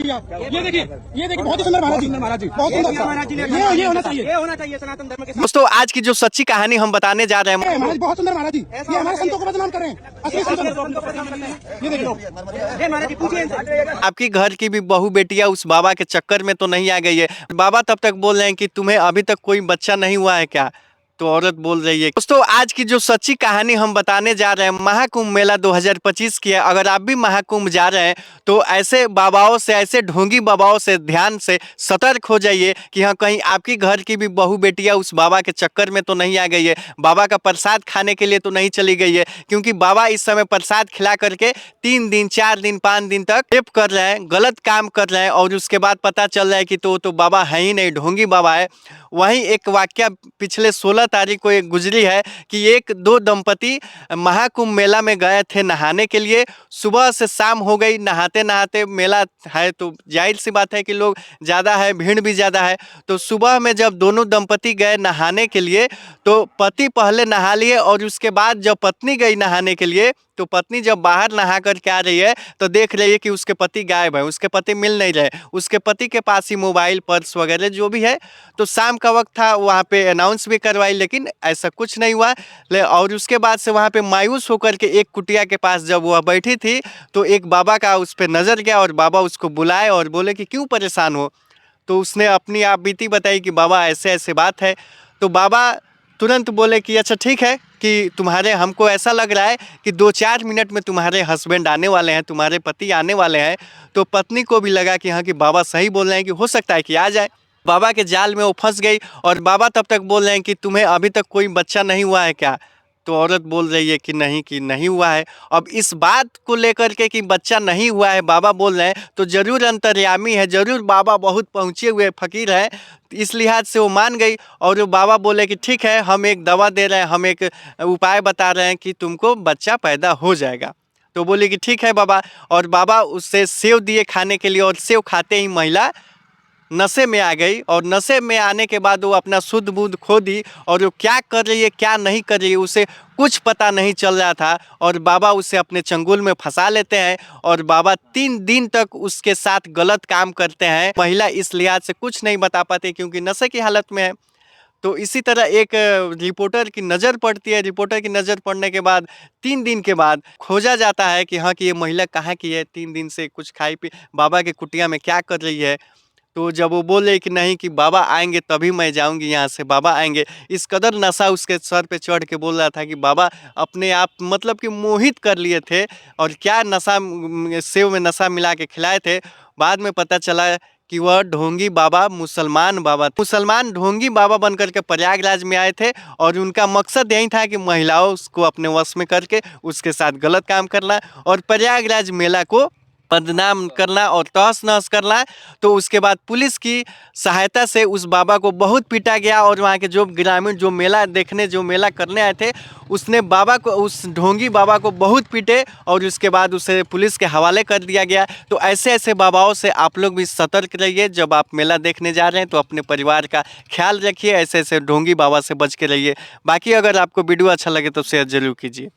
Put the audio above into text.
ये देखिए बहुत ही सुंदर महाराज जी बहुत सुंदर महाराज जी ये होना चाहिए सनातन धर्म के। दोस्तों आज की जो सच्ची कहानी हम बताने जा रहे हैं, महाराज बहुत सुंदर महाराज जी, ये हमारे संतों को बदनाम कर रहे हैं, असली संतों। ये देखिए महाराज जी पूछिए, आपकी घर की भी बहू बेटियां उस बाबा के चक्कर में तो नहीं आ गई है? बाबा तब तक बोल रहे हैं कि तुम्हें अभी तक कोई बच्चा नहीं हुआ है क्या? तो औरत बोल रही है। दोस्तों आज की जो सच्ची कहानी हम बताने जा रहे हैं महाकुंभ मेला 2025 की है। अगर आप भी महाकुंभ जा रहे हैं तो ऐसे बाबाओं से, ऐसे ढोंगी बाबाओं से ध्यान से सतर्क हो जाइए कि हाँ कहीं आपकी घर की भी बहू बेटियां उस बाबा के चक्कर में तो नहीं आ गई है, बाबा का प्रसाद खाने के लिए तो नहीं चली गई है। क्योंकि बाबा इस समय प्रसाद खिला करके 3 दिन 4 दिन 5 दिन तक टेप कर रहे हैं, गलत काम कर रहे हैं और उसके बाद पता चल रहा है कि तो बाबा है ही नहीं, ढोंगी बाबा है। वहीं एक वाक्य पिछले 16 तारीख को एक गुजरी है कि एक दो दंपति महाकुंभ मेला में गए थे नहाने के लिए। सुबह से शाम हो गई, नहाते नहाते, मेला है तो जाहिर सी बात है कि लोग ज़्यादा है, भीड़ भी ज़्यादा है। तो सुबह में जब दोनों दंपति गए नहाने के लिए तो पति पहले नहा लिए और उसके बाद जब पत्नी गई नहाने के लिए तो पत्नी जब बाहर नहा कर के आ रही है तो देख रही है कि उसके पति गायब है, उसके पति मिल नहीं रहे। उसके पति के पास ही मोबाइल, पर्स वगैरह जो भी है। तो शाम का वक्त था, वहाँ पे अनाउंस भी करवाई लेकिन ऐसा कुछ नहीं हुआ। और उसके बाद से वहाँ पे मायूस होकर के एक कुटिया के पास जब वह बैठी थी तो एक बाबा का उस पर नज़र गया और बाबा उसको बुलाए और बोले कि क्यों परेशान हो। तो उसने अपनी आप बीती बताई कि बाबा ऐसे ऐसे बात है। तो बाबा तुरंत बोले कि अच्छा ठीक है कि तुम्हारे, हमको ऐसा लग रहा है कि 2-4 मिनट में तुम्हारे हस्बैंड आने वाले हैं, तुम्हारे पति आने वाले हैं। तो पत्नी को भी लगा कि हाँ कि बाबा सही बोल रहे हैं कि हो सकता है कि आ जाए। बाबा के जाल में वो फंस गई और बाबा तब तक बोल रहे हैं कि तुम्हें अभी तक कोई बच्चा नहीं हुआ है क्या? तो औरत बोल रही है कि नहीं हुआ है। अब इस बात को लेकर के कि बच्चा नहीं हुआ है बाबा बोल रहे हैं तो ज़रूर अंतर्यामी है, ज़रूर बाबा बहुत पहुँचे हुए फ़कीर हैं। इस लिहाज से वो मान गई और वो बाबा बोले कि ठीक है, हम एक दवा दे रहे हैं, हम एक उपाय बता रहे हैं कि तुमको बच्चा पैदा हो जाएगा। तो बोले कि ठीक है बाबा। और बाबा उससे सेव दिए खाने के लिए और सेव खाते ही महिला नशे में आ गई। और नशे में आने के बाद वो अपना शुद्ध बुद्ध खो दी और वो क्या कर रही है क्या नहीं कर रही है उसे कुछ पता नहीं चल रहा था। और बाबा उसे अपने चंगुल में फंसा लेते हैं और बाबा 3 दिन तक उसके साथ गलत काम करते हैं। महिला इस लिहाज से कुछ नहीं बता पाती क्योंकि नशे की हालत में है। तो इसी तरह एक रिपोर्टर की नज़र पड़ती है। रिपोर्टर की नज़र पड़ने के बाद 3 दिन के बाद खोजा जाता है कि हाँ कि ये महिला कहाँ की है, 3 दिन से कुछ खाई पी बाबा के कुटिया में क्या कर रही है। तो जब वो बोले कि नहीं कि बाबा आएंगे तभी मैं जाऊंगी यहाँ से, बाबा आएंगे, इस कदर नशा उसके सर पे चढ़ के बोल रहा था कि बाबा अपने आप मतलब कि मोहित कर लिए थे। और क्या नशा, सेव में नशा मिला के खिलाए थे। बाद में पता चला कि वह ढोंगी बाबा मुसलमान ढोंगी बाबा बन करके प्रयागराज में आए थे और उनका मकसद यही था कि महिलाओं को अपने वश में करके उसके साथ गलत काम करना और प्रयागराज मेला को बदनाम करना और तहस नहस करना। तो उसके बाद पुलिस की सहायता से उस बाबा को बहुत पीटा गया और वहाँ के जो ग्रामीण जो मेला देखने, जो मेला करने आए थे, उसने बाबा को, उस ढोंगी बाबा को बहुत पीटे और उसके बाद उसे पुलिस के हवाले कर दिया गया। तो ऐसे ऐसे बाबाओं से आप लोग भी सतर्क रहिए। जब आप मेला देखने जा रहे हैं तो अपने परिवार का ख्याल रखिए, ऐसे ऐसे ढोंगी बाबा से बच के रहिए। बाकी अगर आपको वीडियो अच्छा लगे तो शेयर जरूर कीजिए।